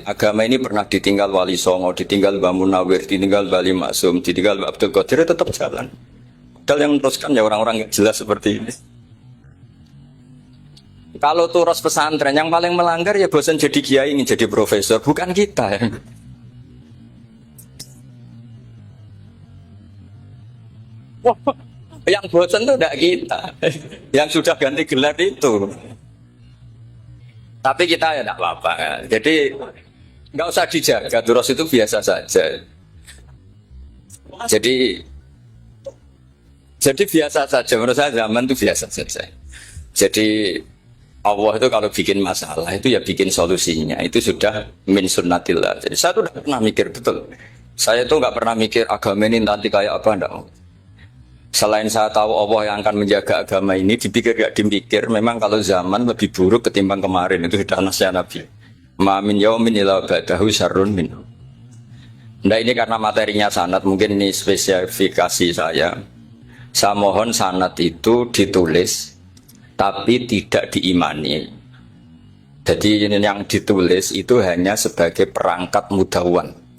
Agama ini pernah ditinggal Wali Songo, ditinggal Mbah Munawir, ditinggal Bali Maksum, ditinggal Mbah Abdul Qadir, tetap jalan. Padahal yang meneruskan ya orang-orang yang jelas seperti ini. Kalau turus pesantren yang paling melanggar ya bosan jadi kiai ingin jadi profesor, bukan kita. Wah, yang bosan itu tidak kita, yang sudah ganti gelar itu. Tapi kita ya tidak apa-apa. Jadi nggak usah dijaga. Turus itu biasa saja. Jadi biasa saja. Menurut saya zaman itu biasa saja. Jadi Allah itu kalau bikin masalah itu ya bikin solusinya. Itu sudah min sunnatillah. Jadi saya tuh tidak pernah mikir betul. Saya tuh nggak pernah mikir agama ini nanti kayak apa enggak. Selain saya tahu Allah yang akan menjaga agama ini, dipikir gak dipikir, memang kalau zaman lebih buruk ketimbang kemarin, itu sudah nasihat Nabi. Ma min yaumin illa ba'dahu syarrun minhu. Nah ini karena materinya sanad, mungkin ini spesifikasi saya. Saya mohon sanad itu ditulis, tapi tidak diimani. Jadi yang ditulis itu hanya sebagai perangkat mudawwan.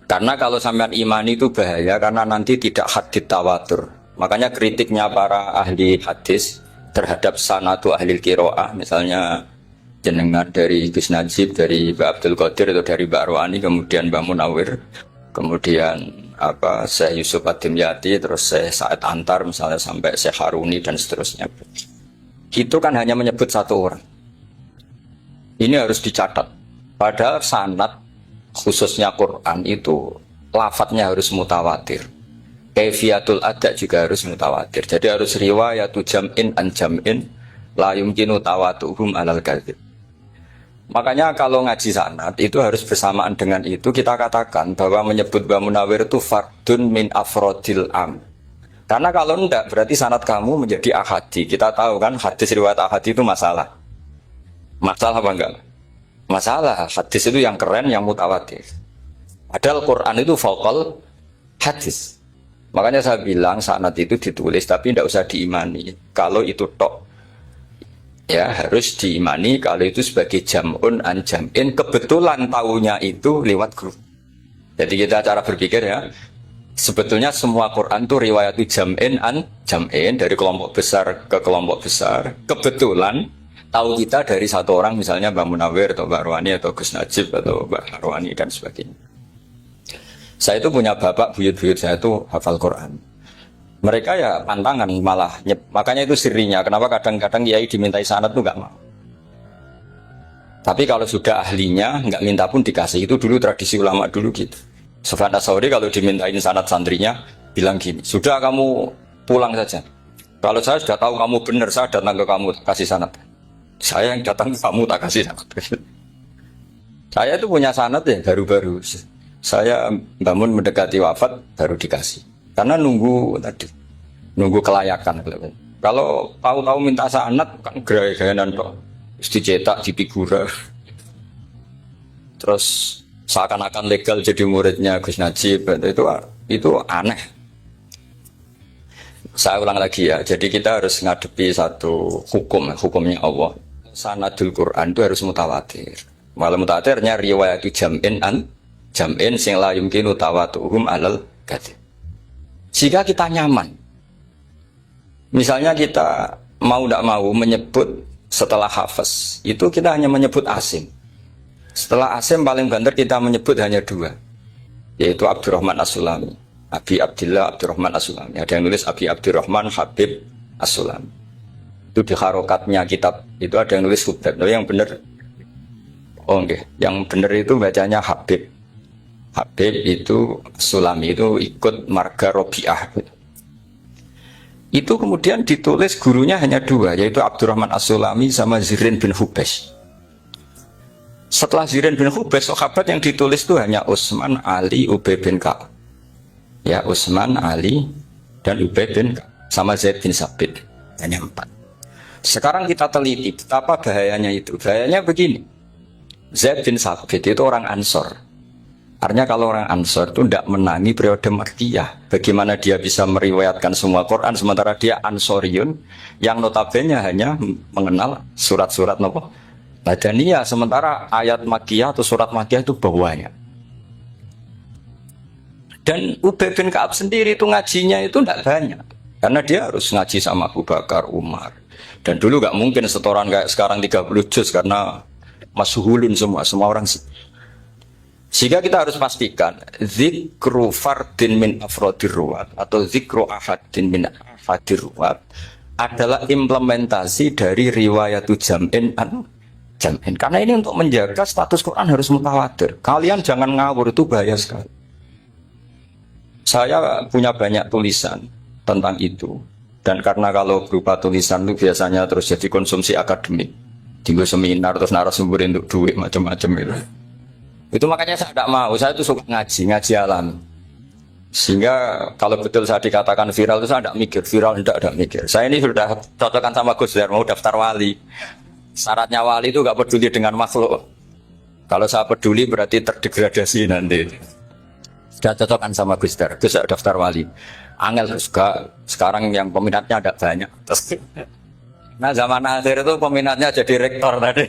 Karena kalau sampean imani itu bahaya karena nanti tidak hadits tawatur. Makanya kritiknya para ahli hadis terhadap sanatu ahli qiraah, misalnya jenengan dari Gus Najib, dari Mbak Abdul Qadir atau dari Mbak Arwani, kemudian Mbak Munawir, kemudian Syekh Yusuf Ad-Dimyati, terus Syekh Sa'id Antar misalnya sampai Syekh Haruni dan seterusnya. Itu kan hanya menyebut satu orang. Ini harus dicatat. Padahal sanad khususnya Quran itu lafadznya harus mutawatir. Kaifiyatul ada juga harus mutawatir. Jadi harus riwayatu jam'in an jam'in la yumkinu tawatuhum alal kadzib. Makanya kalau ngaji sanad itu harus bersamaan dengan itu kita katakan bahwa menyebut Mbah Munawir itu fardun min afrodil am. Karena kalau enggak berarti sanad kamu menjadi ahadi. Kita tahu kan hadis riwayat ahadi itu masalah. Masalah apa enggak? Masalah hadis itu yang keren, yang mutawatir. Padahal Quran itu fauqal hadis. Makanya saya bilang sanad itu ditulis tapi tidak usah diimani. Kalau itu tok, ya harus diimani. Kalau itu sebagai jam'un an jam'in, kebetulan tahunya itu lewat guru. Jadi kita cara berpikir ya, sebetulnya semua Quran itu riwayat jam'in an jam'in, dari kelompok besar ke kelompok besar. Kebetulan tahu kita dari satu orang, misalnya Mbak Munawir atau Mbak Arwani atau Gus Najib atau Mbak Arwani dan sebagainya. Saya itu punya bapak, buyut-buyut saya itu hafal Quran. Mereka ya pantangan malah, makanya itu sirinya. Kenapa kadang-kadang kiai dimintai sanad itu nggak mau. Tapi kalau sudah ahlinya nggak minta pun dikasih. Itu dulu tradisi ulama dulu gitu. Sufyan Ats-Tsauri kalau dimintain sanad santrinya bilang gini, sudah kamu pulang saja. Kalau saya sudah tahu kamu benar, saya datang ke kamu kasih sanad. Saya yang datang ke kamu tak kasih sanad. Saya itu punya sanad ya baru-baru. Saya bangun mendekati wafat baru dikasih. Karena nunggu tadi, nunggu kelayakan. Kalau tahu-tahu minta sanad kan gaya-gayanan kok. Dicetak di figura. Terus seakan-akan legal jadi muridnya Gus Najib. Itu aneh. Saya ulang lagi ya. Jadi kita harus ngadepi satu hukumnya Allah. Sanadul Quran itu harus mutawatir. Malah mutawatirnya riwayat jam'in an jam'in sing la yumkinu tawatuhum alal kadzib. Jika kita nyaman, misalnya kita mau tidak mau menyebut setelah hafaz, itu kita hanya menyebut asim. Setelah asim paling banter kita menyebut hanya dua, yaitu Abdurrahman As-Sulami, Abi Abdillah Abdurrahman As-Sulami. Ada yang nulis Abi Abdurrahman Habib As-Sulami. Itu di harokatnya kitab itu ada yang nulis Hubab. Tapi yang benar, yang benar itu bacanya Habib. Habib itu Sulami itu ikut marga Robiah. Itu kemudian ditulis gurunya hanya dua, yaitu Abdurrahman As-Sulami sama Zirin bin Hubesh. Setelah Zirin bin Hubesh, sahabat yang ditulis itu hanya Utsman, Ali, Ubay bin Ka'ab. Ya, Utsman, Ali, dan Ubay bin Ka'ab sama Zaid bin Sabit. Hanya 4. Sekarang kita teliti betapa bahayanya itu. Bahayanya begini. Zaid bin Sabit itu orang Ansor. Artinya kalau orang Ansor itu tidak menangi periode Makkiyah. Bagaimana dia bisa meriwayatkan semua Quran sementara dia Ansoriun yang notabene hanya mengenal surat-surat Madaniyah, sementara ayat Makkiyah atau surat Makkiyah itu bawahnya. Dan Ubay bin Ka'ab sendiri itu ngajinya itu tidak banyak. Karena dia harus ngaji sama Abu Bakar, Umar. Dan dulu nggak mungkin setoran kayak sekarang 30 juz karena masyhulun semua orang. Sehingga kita harus pastikan zikru fardin min afrodir ruwat atau zikru ahadin min afadir ruwat adalah implementasi dari riwayatu jam'in an jam'in. Karena ini untuk menjaga status Quran harus mutawatir. Kalian jangan ngawur, itu bahaya sekali. Saya punya banyak tulisan tentang itu. Dan karena kalau berupa tulisan itu biasanya terus jadi konsumsi akademik. Tinggal seminar terus narasumber untuk duit macam-macam itu. Itu makanya saya tidak mau. Saya itu suka ngaji alam. Sehingga kalau betul saya dikatakan viral itu saya tidak mikir. Viral tidak mikir. Saya ini sudah cocokkan sama Gus Dur mau daftar wali. Syaratnya wali itu nggak peduli dengan makhluk. Kalau saya peduli berarti terdegradasi nanti. Sudah cocokkan sama Gus Dur. Gus saya daftar wali. Angel juga sekarang yang peminatnya ada banyak. Nah zaman akhir itu peminatnya jadi rektor tadi.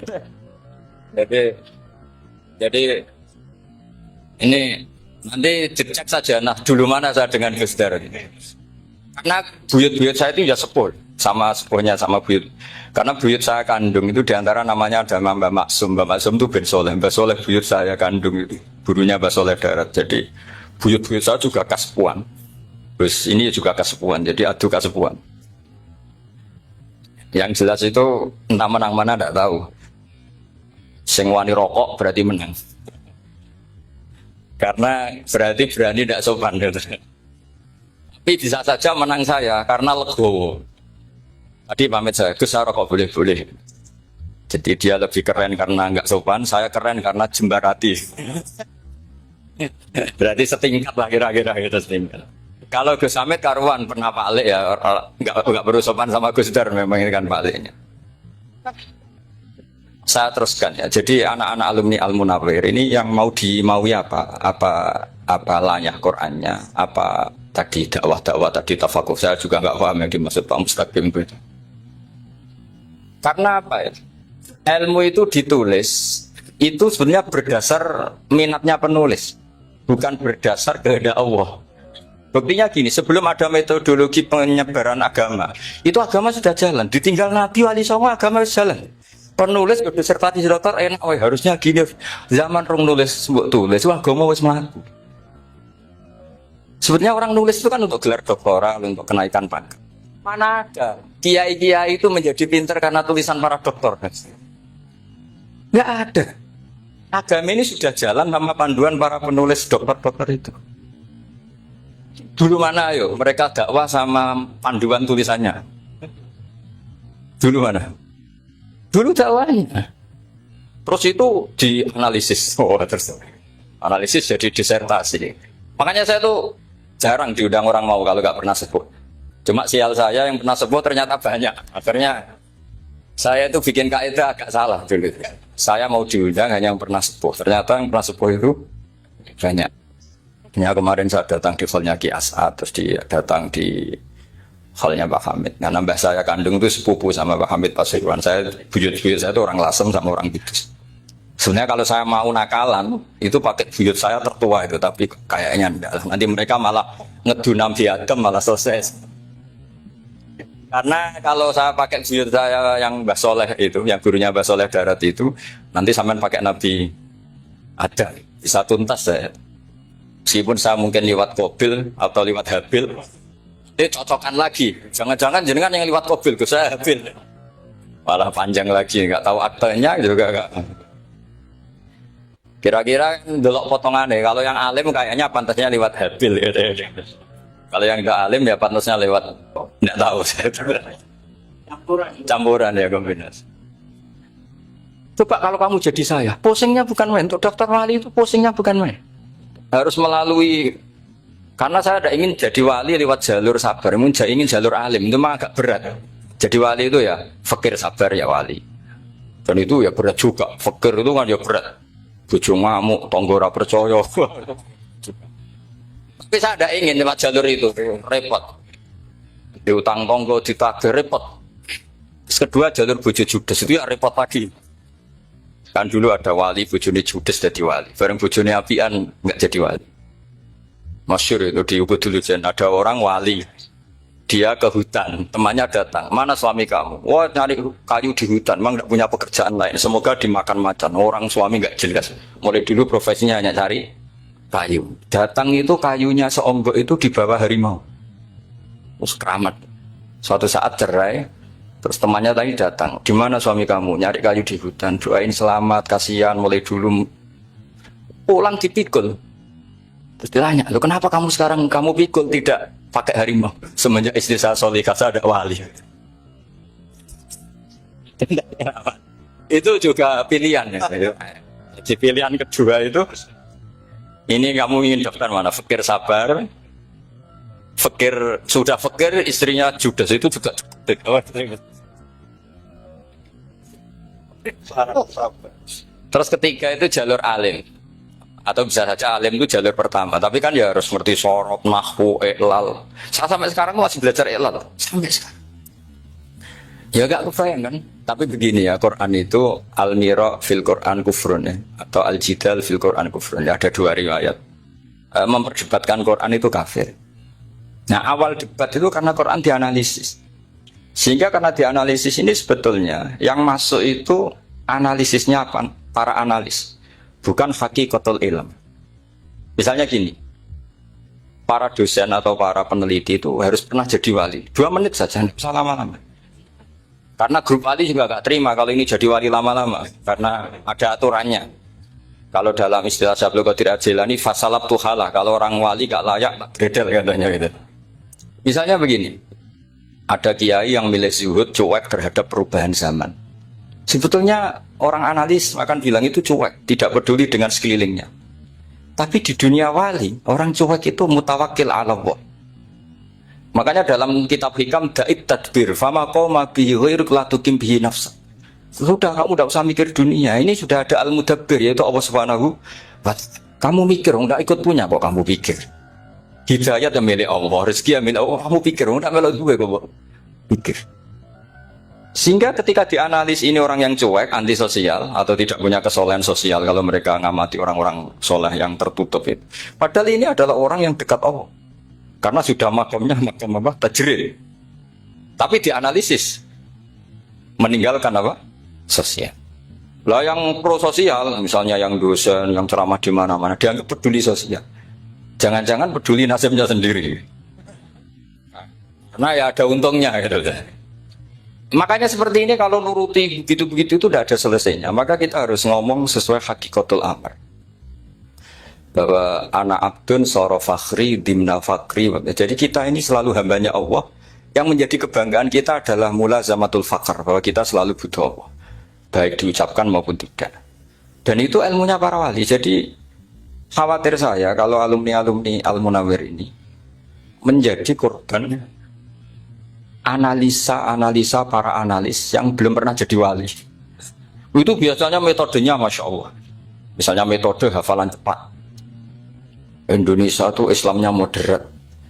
Jadi ini nanti dicek saja. Nah dulu mana saya dengan Gus Dur. Karena buyut-buyut saya itu ya sepuh sama sepuhnya sama buyut. Karena buyut saya kandung itu diantara namanya ada Mbak Maksum. Mbak Maksum itu bin Soleh. Mbak Soleh buyut saya kandung itu. Gurunya Mbak Soleh Darat. Jadi buyut-buyut saya juga kasepuan. Terus ini juga kasepuan. Jadi adu kasepuan. Yang jelas itu entah menang mana tidak tahu. Sing wani rokok berarti menang. Karena berarti berani tidak sopan. Tapi bisa saja menang saya karena legowo. Tadi pamit saya, Gus saya rokok boleh-boleh. Jadi dia lebih keren karena nggak sopan, saya keren karena jembarati. Berarti setingkat lah kira-kira gitu setingkat. Kalau Gus Hamid karuan pernah Pak Alik ya, nggak perlu sopan sama Gus Dur memang ini kan Pak Aliknya. Saya teruskan ya. Jadi anak-anak alumni Al-Munawwir ini yang maui apa layah Qur'annya, apa tadi dakwah tadi tafakuh. Saya juga nggak paham yang dimaksud Pak Mustaqim itu. Karena apa ya? Ilmu itu ditulis itu sebenarnya berdasar minatnya penulis, bukan berdasar kehendak Allah. Buktinya gini, sebelum ada metodologi penyebaran agama, itu agama sudah jalan. Ditinggal Nabi Wali Songo agama sudah jalan. Penulis disertasi dokter enak, harusnya gini. Zaman orang nulis, tulis, agama wis mlaku. Sebenarnya orang nulis itu kan untuk gelar doktoral, untuk kenaikan pangkat. Mana ada kiai-kiai itu menjadi pintar karena tulisan para doktor? Nggak ada. Agama ini sudah jalan sama panduan para penulis dokter-dokter itu. Dulu mana ayo mereka dakwah sama panduan tulisannya? Dulu mana? Dulu dakwahnya. Terus itu dianalisis. Terus analisis jadi disertasi. Makanya saya tuh jarang diundang orang mau kalau nggak pernah sebut. Cuma sial saya yang pernah sebut ternyata banyak. Akhirnya saya itu bikin kaidah agak salah dulu. Saya mau diundang hanya yang pernah sepuh. Ternyata yang pernah sepuh itu banyak. Ya, kemarin saya datang di hallnya Ki As'ad, terus datang di hallnya Pak Hamid. Nah, nambah saya kandung itu sepupu sama Pak Hamid Pasuruan. Saya buyut-buyut saya itu orang Lasem sama orang Kudus. Sebenarnya kalau saya mau nakalan, itu pakai buyut saya tertua itu, tapi kayaknya enggak. Nanti mereka malah ngedunam di Adam malah selesai. Karena kalau saya pakai buyut saya yang Mbah Soleh itu, yang gurunya Mbah Soleh Darat itu, nanti sampean pakai Nabi Adam, bisa tuntas saya. Meskipun saya mungkin lewat Qabil atau lewat Habil, cocokkan lagi. Jangan-jangan jenengan yang lewat Qabil, saya Habil. Malah panjang lagi, nggak tahu aktenya juga nggak. Kira-kira delok potongannya. Kalau yang alim kayaknya pantasnya lewat Habil. Kalau yang nggak alim ya pantasnya lewat nggak tahu. Campuran ya kombinasi. Coba kalau kamu jadi saya, pusingnya bukan main. Untuk daftar wali itu pusingnya bukan main. Harus melalui, karena saya tidak ingin jadi wali lewat jalur sabar, ingin jalur alim itu mah agak berat. Jadi wali itu ya fakir sabar ya wali, dan itu ya berat juga. Fakir itu kan ya berat, bojo ngamuk, tonggo ora percaya. Tapi saya tidak ingin lewat jalur itu, repot. Diutang tonggo ditagih repot. Terus kedua jalur bojo judes itu ya repot lagi. Kan dulu ada wali bojone judes jadi wali. Bareng bojone apian nggak jadi wali. Masyhur itu di Ubud dulu Jen. Ada orang wali. Dia ke hutan, temannya datang. Mana suami kamu? Wah, nyari kayu di hutan. Emang nggak punya pekerjaan lain. Semoga dimakan macan. Orang suami nggak jelas. Mulai dulu profesinya hanya cari kayu. Datang itu kayunya seonggok itu di bawah harimau. Terus keramat. Suatu saat cerai. Terus temannya tadi datang, di mana suami kamu? Nyari kayu di hutan, doain selamat, kasihan, mulai dulu pulang dipikul. Terus ditanya, lo kenapa kamu sekarang kamu pikul tidak pakai harimau? Semenjak istri saya solihah, saya ada wali. Itu juga pilihan ya. Jadi pilihan kedua itu, ini kamu ingin daftar mana? Fakir sabar, fakir sudah fakir, istrinya judes itu juga judes. Terus ketiga itu jalur alim, atau bisa saja alim itu jalur pertama, tapi kan ya harus ngerti sorot, nahwu, iklal. Saya sampai sekarang masih belajar iklal sampai sekarang. Ya gak kebayang kan? Tapi begini ya, Quran itu al-mira fil Quran kufrun ya, atau al-jidal fil Quran kufrun. Ya, ada dua riwayat. Memperdebatkan Quran itu kafir. Nah, awal debat itu karena Quran dianalisis. Sehingga karena dianalisis ini sebetulnya yang masuk itu analisisnya apa? Para analis, bukan hakikatul ilm. Misalnya gini, para dosen atau para peneliti itu harus pernah jadi wali. 2 menit saja, nggak usah lama-lama. Karena grup wali juga gak terima kalau ini jadi wali lama-lama, karena ada aturannya. Kalau dalam istilah Syaikhul Qadir Al-Jilani, fasalab tuhalah, kalau orang wali gak layak, gredel katanya gitu. Misalnya begini, ada kiai yang milih zuhud, cuek terhadap perubahan zaman. Sebetulnya orang analis akan bilang itu cuek, tidak peduli dengan sekelilingnya. Tapi di dunia wali, orang cuek itu mutawakkil ala Allah. Makanya dalam kitab hikam da'it tadbir, fama qawma bihi ghairuk la tukim bihi nafsa. Sudah, kamu tidak usah mikir dunia, ini sudah ada al-mudabbir, yaitu Allah Subhanahu wa ta'ala. Kamu mikir, enggak ikut punya kok kamu pikir. Hidayat yang milik Allah, rezeki yang milik Allah, kamu pikir, enggak melok gue kok pikir. Sehingga ketika dianalisis ini orang yang cuek, anti sosial, atau tidak punya kesolehan sosial, kalau mereka ngamati orang-orang soleh yang tertutup itu. Padahal ini adalah orang yang dekat Allah. Karena sudah makamnya, makam apa? Tajrid. Tapi dianalisis, meninggalkan apa? Sosial. Lah yang pro sosial, misalnya yang dosen, yang ceramah di mana-mana, dianggap peduli sosial. Jangan-jangan peduli nasibnya sendiri. Karena ya ada untungnya gitu. Makanya seperti ini kalau nuruti begitu-begitu itu tidak ada selesainya. Maka kita harus ngomong sesuai hakikatul amr. Bahwa anak abdun soro fakhri dimna fakri. Jadi kita ini selalu hambanya Allah. Yang menjadi kebanggaan kita adalah mulazamatul fakhr, bahwa kita selalu butuh Allah, baik diucapkan maupun tidak. Dan itu ilmunya para wali. Jadi khawatir saya kalau alumni-alumni Al-Munawwir ini menjadi korban analisa para analis yang belum pernah jadi wali. Itu biasanya metodenya Masya Allah. Misalnya metode hafalan cepat. Indonesia tuh Islamnya moderat.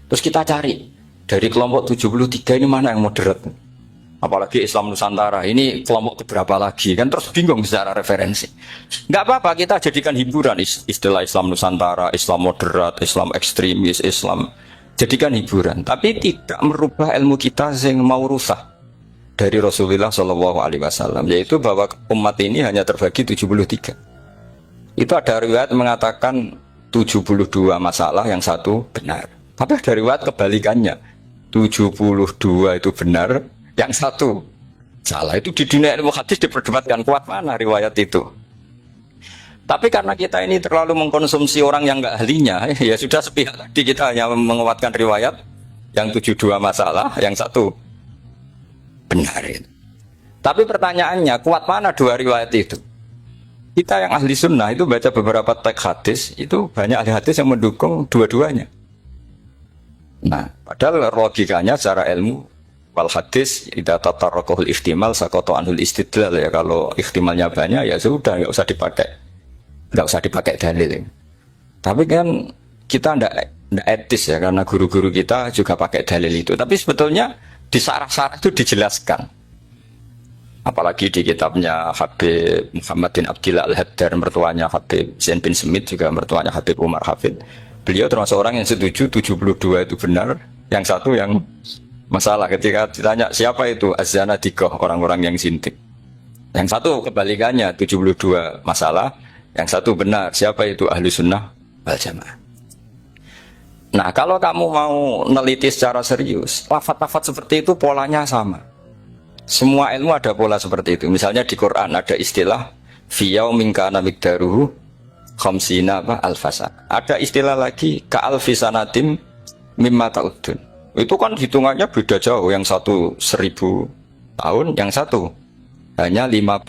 Terus kita cari dari kelompok 73 ini mana yang moderat. Apalagi Islam Nusantara ini kelompok keberapa lagi kan, terus bingung secara referensi. Nggak apa-apa, kita jadikan hiburan istilah Islam Nusantara, Islam moderat, Islam ekstremis, Islam, jadikan hiburan. Tapi tidak merubah ilmu kita yang mau rusak dari Rasulullah SAW, yaitu bahwa umat ini hanya terbagi 73. Itu ada riwayat mengatakan 72 masalah, yang satu benar. Tapi ada riwayat kebalikannya, 72 itu benar, yang satu salah. Itu di dunia ilmu hadis diperdebatkan kuat mana riwayat itu. Tapi karena kita ini terlalu mengkonsumsi orang yang nggak ahlinya, ya sudah sepihak tadi kita hanya menguatkan riwayat yang 72 masalah, yang satu benar itu. Tapi pertanyaannya, kuat mana dua riwayat itu? Kita yang ahli sunnah itu baca beberapa teks hadis, itu banyak ahli hadis yang mendukung dua-duanya. Nah, padahal logikanya secara ilmu, wal hadis idza tatarraqahul ihtimal saqata anhul istidlal, ya kalau ihtimalnya banyak ya sudah nggak usah dipakai dalil. Tapi kan kita ndak etis ya, karena guru-guru kita juga pakai dalil itu. Tapi sebetulnya di sarah-sarah itu dijelaskan Apalagi di kitabnya Habib Muhammad bin Abdillah Al-Haddar, mertuanya Habib Zain bin Smith, juga mertuanya Habib Umar Hafid. Beliau termasuk orang yang setuju 72 itu benar, yang satu yang masalah. Ketika ditanya siapa itu Az-Zanadiqah, orang-orang yang sintik. Yang satu kebalikannya 72 masalah, yang satu benar. Siapa itu Ahlu Sunnah wal Jamaah. Nah, kalau kamu mau neliti secara serius, lafaz-lafaz seperti itu polanya sama. Semua ilmu ada pola seperti itu. Misalnya di Quran ada istilah fi yaumin kana miqdaruhu khamsina alfasan. Ada istilah lagi ka alfisanatim mimma ta'udun. Itu kan hitungannya beda jauh. Yang satu 1000 tahun, yang satu hanya 50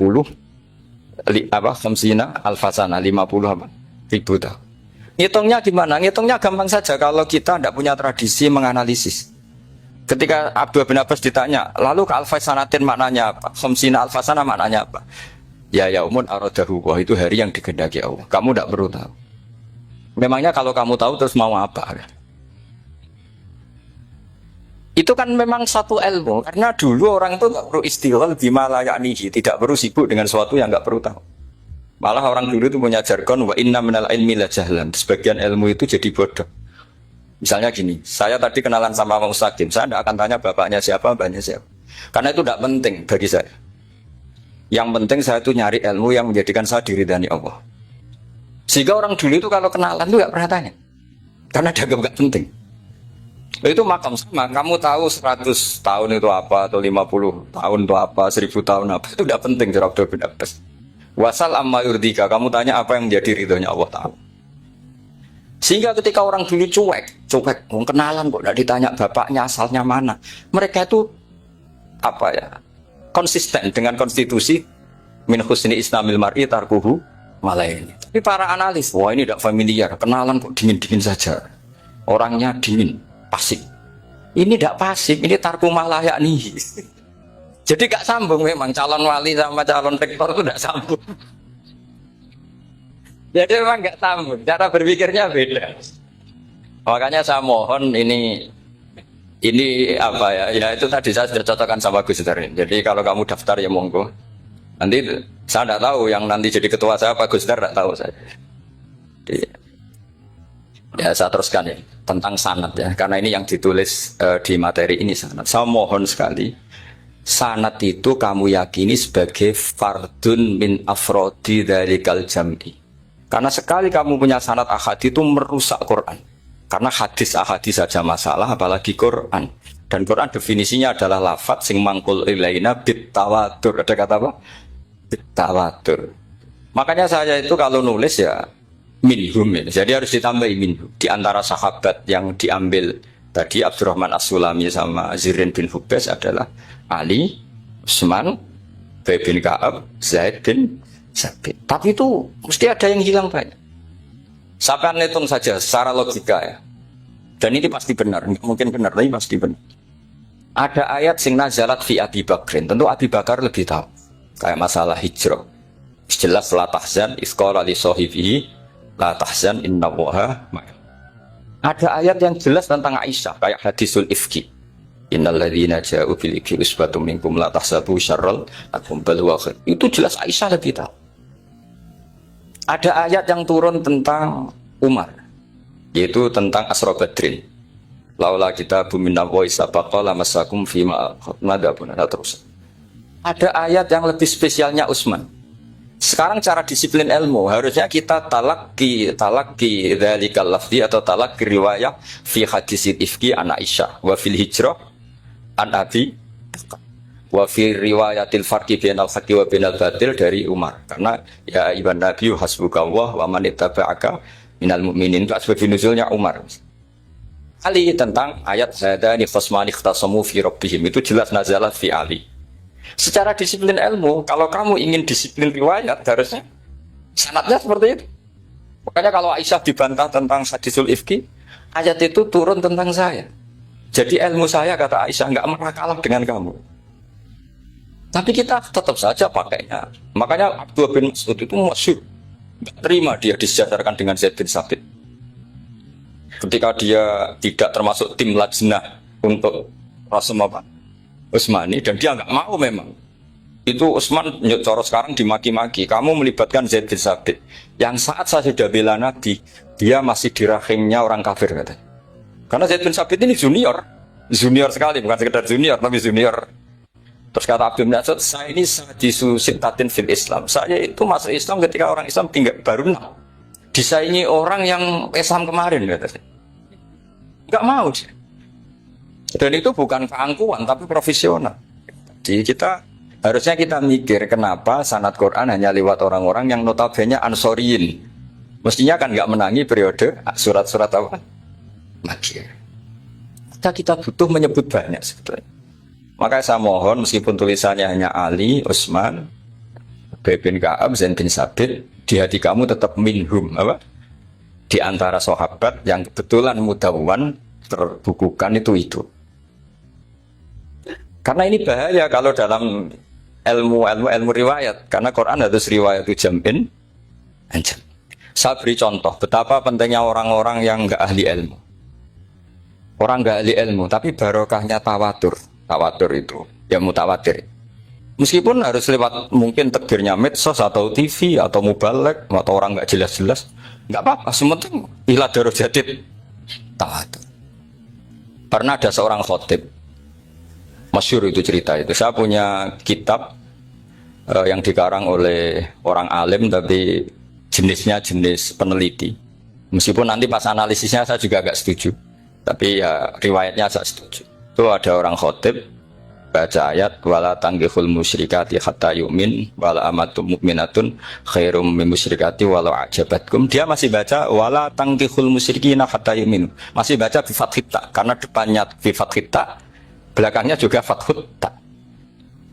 khamsina alfasana, 50 ribu tahun. Ngitungnya gimana? Ngitungnya gampang saja kalau kita tidak punya tradisi menganalisis. Ketika Abdul bin Abbas ditanya, lalu ke alfasanatin maknanya apa? Khamsina alfasana maknanya apa? Ya yaumun aradahu, wah itu hari yang dikehendaki Allah. Kamu tidak perlu tahu. Memangnya kalau kamu tahu terus mau apa? Itu kan memang satu ilmu. Karena dulu orang itu tidak perlu istighfar bima la ya'nihi, tidak perlu sibuk dengan sesuatu yang tidak perlu tahu. Malah orang dulu itu punya jargon wa inna minal ilmi la jahlan. Sebagian ilmu itu jadi bodoh. Misalnya gini, saya tadi kenalan sama Mang Ustakim, saya tidak akan tanya bapaknya siapa, mbaknya siapa. Karena itu tidak penting bagi saya. Yang penting saya itu nyari ilmu yang menjadikan saya diridani Allah. Sehingga orang dulu itu kalau kenalan itu tidak pernah tanya. Karena dianggap nggak penting. Itu makam sama, kamu tahu 100 tahun itu apa, atau 50 tahun itu apa, 1000 tahun apa, itu tidak penting, Jurab Abdul bin Abbas. Wasal amma yurdika, kamu tanya apa yang menjadi ridhonya Allah Ta'ala. Sehingga ketika orang dulu cuek, kenalan kok tidak ditanya bapaknya asalnya mana. Mereka itu konsisten dengan konstitusi min husni islamil mar'i tarkuhu malaini. Tapi para analis, wah ini tidak familiar, kenalan kok dingin-dingin saja. Orangnya dingin, pasif. Ini tidak pasif, ini tarku malah yakni. Jadi gak sambung memang calon wali sama calon rektor itu tidak sambung. Jadi memang nggak sambung, cara berpikirnya beda. Makanya saya mohon ini ya itu tadi saya sudah cocokkan sama Gus Dar. Jadi kalau kamu daftar ya monggo. Nanti saya tidak tahu yang nanti jadi ketua saya Pak Gus Dar, tidak tahu saya. Jadi, ya saya teruskan ya tentang sanad ya, karena ini yang ditulis di materi ini sanad. Saya mohon sekali, sanad itu kamu yakini sebagai fardun min afrodi dzalikal jam'i. Karena sekali kamu punya sanad ahadi itu merusak Quran. Karena hadis saja masalah, apalagi Quran. Dan Quran definisinya adalah lafadz sing mangkul ilaina bit tawatur. Ada kata apa? Bit tawatur. Makanya saya itu kalau nulis ya minhum ya. Jadi harus ditambah minhum. Di antara sahabat yang diambil tadi Abdurrahman As-Sulami sama Zirin bin Hubes adalah Ali, Utsman, Ubay bin Ka'ab, Zaid bin Sabit. Tapi itu mesti ada yang hilang banyak. Sampai hitung saja secara logika ya. Dan ini pasti benar, mungkin benar, tapi pasti benar. Ada ayat sing nazalat fi Abi Bakrin. Tentu Abi Bakar lebih tahu. Kayak masalah hijrah. Jelas la tahzan isqala li sahibihi la tahzan innallaha ma'a. Ada ayat yang jelas tentang Aisyah kayak hadisul ifki. Innal ladzina ja'u bil ifki usbatum minkum la tahsabu syarral lakum bal huwa khair. Itu jelas Aisyah lebih tahu. Ada ayat yang turun tentang Umar, yaitu tentang Asra Badrin. Laula kita bumina wa isabaqa lamasakum fima madapun terus. Ada ayat yang lebih spesialnya Utsman. Sekarang cara disiplin ilmu harusnya kita talaqi dzalikal lafzi atau talaqi riwayah fi hadisil ifki an Aisyah wa fil hijrah an Abi wa fi riwayatil farqi bainal haqqi wa bainal batil dari Umar. Karena ya ibn Nabi hasbukallah wa man ittaba'aka minal mu'minin, asbab nuzulnya Umar. Ali tentang ayat hadani khasmani ikhtasamu fi rabbihim itu jelas nazalat fi Ali. Secara disiplin ilmu, kalau kamu ingin disiplin riwayat harusnya sanadnya seperti itu. Makanya kalau Aisyah dibantah tentang hadisul ifki, ayat itu turun tentang saya. Jadi ilmu saya kata Aisyah nggak pernah kalah dengan kamu. Tapi kita tetap saja pakainya. Makanya Abdullah bin Mas'ud itu masyhur, nggak terima dia disejajarkan dengan Zaid bin Sabit. Ketika dia tidak termasuk tim lajnah untuk Rasul Utsmani dan dia nggak mau memang. Itu Utsman cara sekarang dimaki-maki. Kamu melibatkan Zaid bin Sabit. Yang saat saya sudah bela Nabi, dia masih di rahimnya orang kafir katanya. Karena Zaid bin Sabit ini junior sekali, bukan sekedar junior, tapi junior. Terus kata Abdul Nasir, saya ini sadisu sittatin fil Islam. Saya itu masuk Islam ketika orang Islam tinggal baru 6. Disaingi orang yang Islam kemarin katanya. Enggak mau sih. Dan itu bukan keangkuhan tapi profesional. Jadi harusnya kita mikir kenapa sanad Quran hanya lewat orang-orang yang notabene Ansoriyin. Mestinya kan nggak menangi periode surat-surat apa? Makkiyah. Kita butuh menyebut banyak sebetulnya. Makanya saya mohon meskipun tulisannya hanya Ali, Utsman, Ubay bin Ka'ab, Zaid bin Sabit, di hati kamu tetap minhum apa? Di antara sahabat yang kebetulan mudawwan terbukukan itu. Karena ini bahaya kalau dalam ilmu riwayat, karena Quran harus riwayat jam'in anjam. Saya beri contoh betapa pentingnya orang-orang yang enggak ahli ilmu. Orang enggak ahli ilmu tapi barokahnya tawatur itu ya mutawatir. Meskipun harus lewat mungkin tekbirnya medsos atau TV atau mubalek atau orang enggak jelas-jelas, enggak apa-apa, sementing ila darajatid tawatur. Pernah ada seorang khotib masyhur itu cerita itu. Saya punya kitab yang dikarang oleh orang alim tapi jenisnya jenis peneliti. Meskipun nanti pas analisisnya saya juga agak setuju, tapi ya riwayatnya saya setuju. Itu ada orang khotib baca ayat wala tanggihul musyrikati hatta yu'min wala amatum mu'minatun khairum min musyrikati walau ajabatkum. Dia masih baca wala tanggihul musyrikina hatta yu'min. Masih baca bi fathita karena depannya bi fathita, belakangnya juga fathut ta.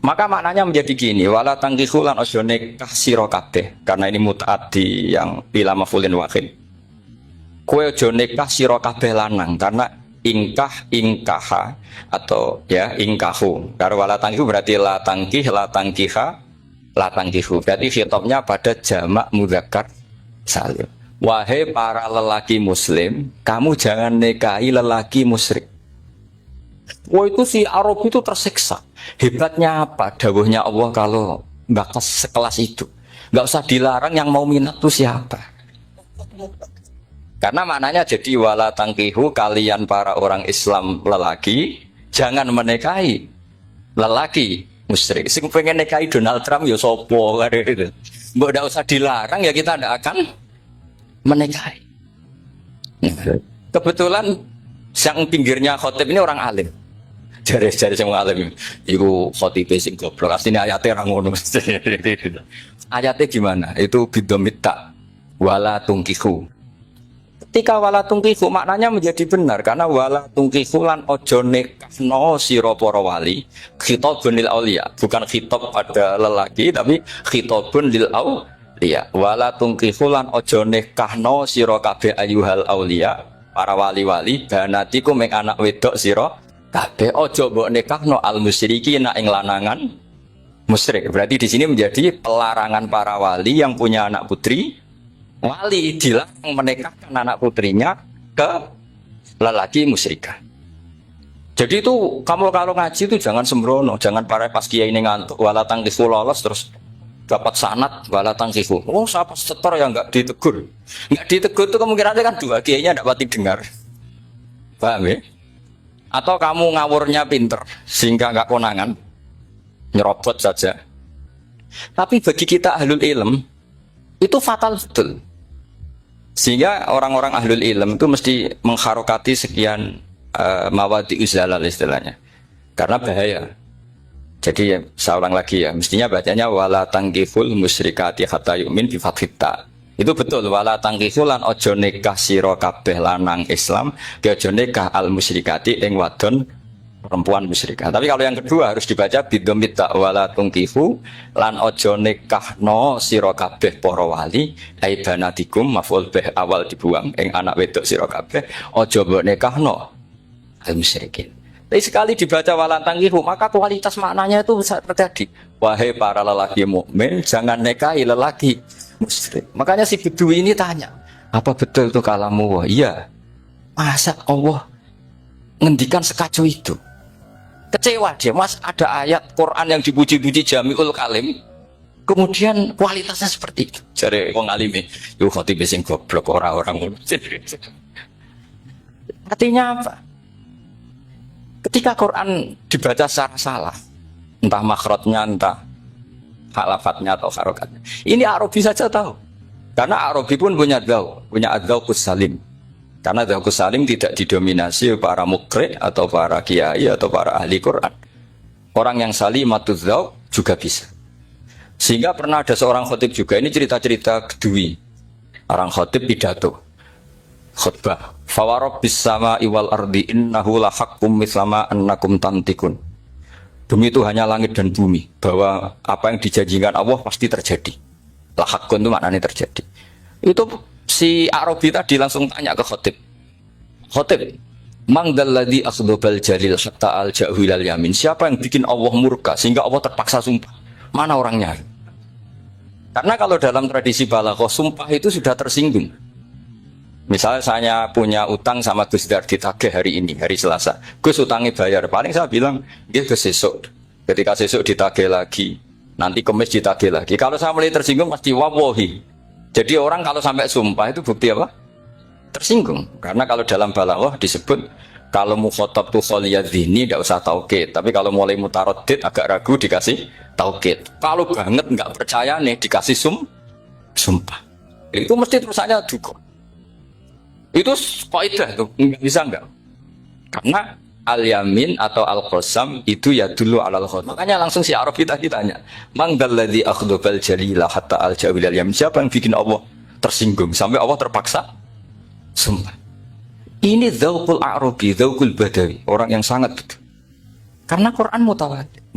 Maka maknanya menjadi gini, wala tangkihu lan ojo nikah sira kabeh, karena ini mutaati yang bila mafulin wahid. Kowe ojo nikah sira kabeh lanang, karena ingkaha atau ya ingkahu. Karena wala tangkihu berarti la tangkiha, la tangkihu. Berarti khitabnya pada jamak mudzakkar salim. Wahai para lelaki muslim, kamu jangan nikahi lelaki musyrik. Wah itu si Arab itu tersiksa. Hebatnya apa? Dawuhnya Allah kalau bakas sekelas itu. Nggak usah dilarang, yang mau minat tuh siapa? Karena maknanya jadi wala tangkihu, kalian para orang Islam lelaki jangan menikahi lelaki musyrik. Sing pengen nikahi Donald Trump ya sopo kan gitu. Mbok nggak usah dilarang ya kita tidak akan menikahi. Kebetulan yang pinggirnya khotib ini orang alim. Jari semua alim. Iku khotib sing goblok. Asline ayatnya ra ngono. Ayatnya gimana? Itu bidomita wala tungkihu. Ketika wala tungkihu maknanya menjadi benar karena wala tungkihu lan ojo nikahno sira para wali, khitabun lil auliya, bukan khitab pada lelaki tapi khitabun lil auliya. Wala tungkihu lan ojo nikahno sira kabeh ayyuhal auliya, para wali-wali banatiku mek anak wedok sira kabeh ojo mbok nikahno al musyrikin ing lanangan musyrik. Berarti di sini menjadi pelarangan para wali yang punya anak putri, wali dilarang menikahkan anak putrinya ke lelaki musyrikah. Jadi itu kamu kalau ngaji itu jangan sembrono, jangan pas kiai ini ngantuk wala tangkihu lolos terus dapat sanad wala tangkihu. Oh, siapa setor yang enggak ditegur. Enggak ditegur itu kemungkinannya kan dua kiainya enggak pati dengar. Paham ya? Atau kamu ngawurnya pinter sehingga enggak konangan, nyerobot saja. Tapi bagi kita ahlul ilm itu fatal betul. Sehingga orang-orang ahlul ilm itu mesti mengharokati sekian mawadi uzalal istilahnya. Karena bahaya. Jadi ya, saya ulang lagi ya, mestinya bacanya wala tangkiful musyrikati hatta yu'min bi fathita. Itu betul, wala tangkifu lan ojo nikah sira kabeh lanang Islam, ke ojo nikah al musyrikati ing wadon perempuan musyrikah. Tapi kalau yang kedua harus dibaca bidomita wala tangkifu lan ojo nikahno sira kabeh para wali, ai banatikum maf'ul bih awal dibuang ing anak wedok sira kabeh, ojo mbok nikahno al musyrikin. Tapi sekali dibaca wala tangkifu maka kualitas maknanya itu bisa terjadi. Wahai para lelaki mukmin, jangan nikahi lelaki musyrik. Makanya si Bedui ini tanya, apa betul itu kalamu? Wah, iya. Masa Allah ngendikan sekacau itu? Kecewa dia, Mas ada ayat Quran yang dipuji-puji Jami'ul Kalim, kemudian kualitasnya seperti itu. Jadi wong alime, yo khotib sing goblok orang-orang ngono. Artinya apa? Ketika Quran dibaca secara salah, entah makhrajnya, entah halafatnya atau harokatnya, ini Arabi saja tahu. Karena Arabi pun punya adzauqus salim. Karena adzauqus salim tidak didominasi para mukri atau para kiai atau para ahli Quran. Orang yang salimatuz dzauq juga bisa. Sehingga pernah ada seorang khotib juga, ini cerita-cerita kedui. Orang khotib pidato khutbah, fawarabbis sama'i wal ardi innahu lahaqqum mislama annakum tantikun. Demi itu hanya langit dan bumi, bahwa apa yang dijanjikan Allah pasti terjadi. Lahaqqun itu maknanya terjadi. Itu si Arabi tadi langsung tanya ke khotib, khotib, mang dalladzi akhdhabal jalil hatta al-ja'hu ilal yamin. Siapa yang bikin Allah murka sehingga Allah terpaksa sumpah? Mana orangnya? Karena kalau dalam tradisi balaghah, sumpah itu sudah tersinggung. Misalnya saya punya utang sama Gus Dar ditagih hari ini, hari Selasa. Gus utangnya bayar, paling saya bilang, dia ke sesuk. Ketika sesuk ditagih lagi, nanti Kamis ditagih lagi. Kalau saya mulai tersinggung pasti wawahi. Jadi orang kalau sampai sumpah itu bukti apa? Tersinggung. Karena kalau dalam balaghah disebut kalau mukhatab tuh kholiyadzini tidak usah taukid. Tapi kalau mulai mutaroddid agak ragu dikasih taukid. Kalau banget nggak percaya nih dikasih sumpah. Itu mesti terusannya dukung. Itu kaidah tuh nggak bisa nggak? Karena al-yamin atau al-qasam itu ya dulu alal khot. Makanya langsung si Arabi tadi tanya, mang dalladzi akhdhabal jalila hatta al-jawil al-yamin. Siapa yang bikin Allah tersinggung sampai Allah terpaksa sumpah? Ini dzauqul Arabi, dzauqul Badawi, orang yang sangat betul. Karena Quran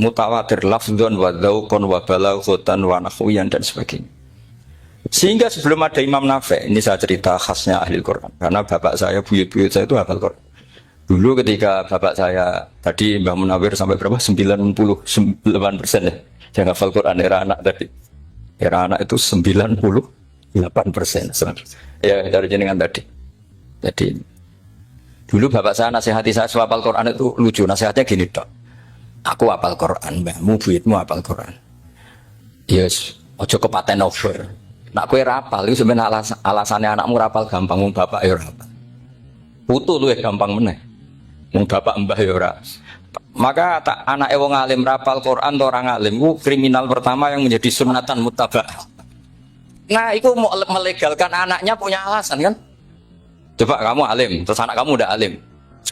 mutawatir lafdzun wa dzauqun wa balaghatan wa nahwiyan dan sebagainya. Sehingga sebelum ada Imam Nafi', ini saya cerita khasnya ahli Quran. Karena bapak saya, buyut-buyut saya itu hafal Quran. Dulu ketika bapak saya, tadi Mbah Munawir sampai berapa? 98% ya. Yang hafal Quran, era anak tadi. Era anak itu 98%. Ya, dari jenengan tadi. Jadi, dulu bapak saya nasihati saya hafal Quran itu lucu. Nasihatnya gini, Dok. Aku hafal Quran, mbahmu, buyutmu hafal Quran. Yes, ojo kepaten over. Nak kowe rapal itu sebenarnya alasannya anakmu rapal gampang, mung bapak ya rapal. Putu luwih gampang meneh. Mung bapak mbah ya ora. Maka anake wong alim rapal Quran to orang alim ku kriminal pertama yang menjadi sunatan muttabah. Nah, itu mau melegalkan anaknya punya alasan kan? Coba kamu alim, terus anak kamu udah alim.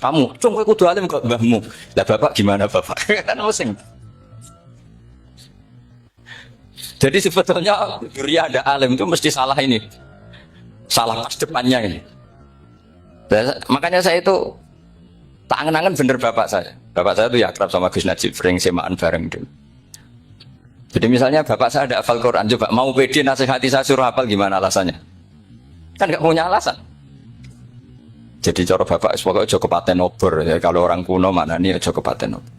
Kamu, cung kowe kudu alim kok mbahmu. Lah bapak gimana bapak? Kan pusing. Jadi sebetulnya Duriya ada alim itu mesti salah ini, salah pas depannya ini. Makanya saya itu tak angen-angen bener bapak saya. Bapak saya itu ya akrab sama Gus Najib, sering semaan bareng dulu. Jadi misalnya bapak saya ada hafal Quran, coba mau pede nasihati saya suruh hafal gimana alasannya? Kan nggak punya alasan. Jadi cara bapak pokoknya joko paten obor ya, kalau orang kuno mana nih joko paten obor.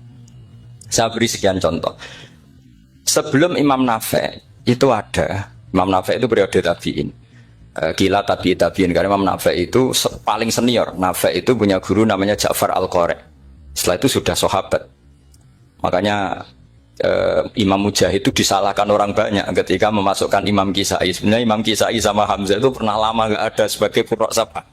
Saya beri sekian contoh. Sebelum Imam Nafi' itu ada, Imam Nafi' itu periode tabi'in. Gila tabi'in, karena Imam Nafi' itu paling senior. Nafi' itu punya guru namanya Ja'far Al-Qari. Setelah itu sudah sahabat. Makanya Imam Mujahid itu disalahkan orang banyak ketika memasukkan Imam Kisai. Sebenarnya Imam Kisai sama Hamzah itu pernah lama nggak ada sebagai qurra sab'ah.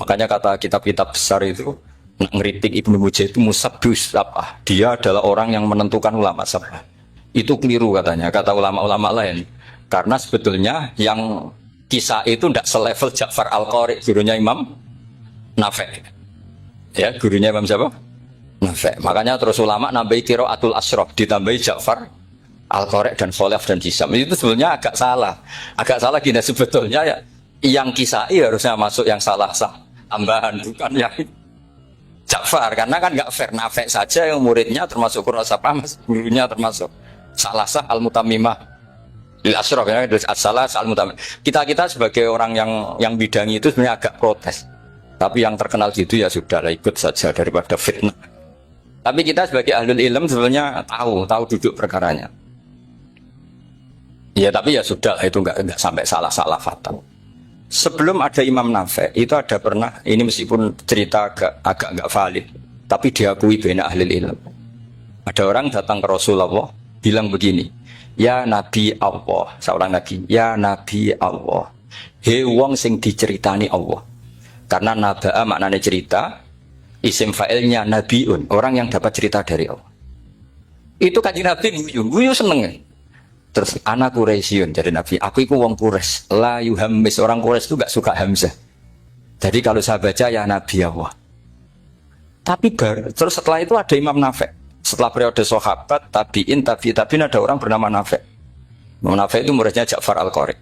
Makanya kata kitab-kitab besar itu ngeritik Ibnu Mujahid itu musabbus sab'ah. Dia adalah orang yang menentukan ulama sab'ah. Itu keliru katanya, kata ulama-ulama lain. Karena sebetulnya yang kisah itu tidak selevel Ja'far Al-Qari, gurunya Imam Nafi'. Ya, gurunya Imam siapa? Nafi'. Makanya terus ulama nambahi qiraatul asyraf, ditambahi Ja'far Al-Qari dan Khalaf dan Hisam. Itu sebetulnya agak salah. Agak salah gini, sebetulnya ya, yang kisah harusnya masuk yang salah sah tambahan, bukan yang Ja'far. Karena kan nggak fair, Nafi' saja yang muridnya termasuk Qurra Sab'ah, gurunya termasuk Salasah al-Mutammimah lil asyraf ya, as-salasah al-Mutammimah. Kita sebagai orang yang bidangi itu sebenarnya agak protes. Tapi yang terkenal gitu ya sudah ikut saja daripada fitnah. Tapi kita sebagai ahlul ilm sebenarnya tahu duduk perkaranya. Ya tapi ya sudah itu enggak sampai salah fatal. Sebelum ada Imam Nafi' itu ada pernah, ini meskipun cerita agak enggak valid, tapi diakui bena ahlul ilm. Ada orang datang ke Rasulullah bilang begini, ya Nabi Allah, seorang lagi, ya Nabi Allah, he wong sing diceritani Allah. Karena naba'a maknanya cerita, isim fa'ilnya nabiun, orang yang dapat cerita dari Allah. Itu kanjeng Nabi guyu seneng. Terus anak Quraisyun, jadi Nabi, aku itu wong Quraisy, la yuhammis, orang Quraisy itu gak suka hamzah. Jadi kalau saya baca ya Nabi Allah. Tapi terus setelah itu ada Imam Nafi'. Setelah periode sahabat, tabi'in ada orang bernama Nafi'. Imam Nafi' itu muridnya Ja'far Al-Qari.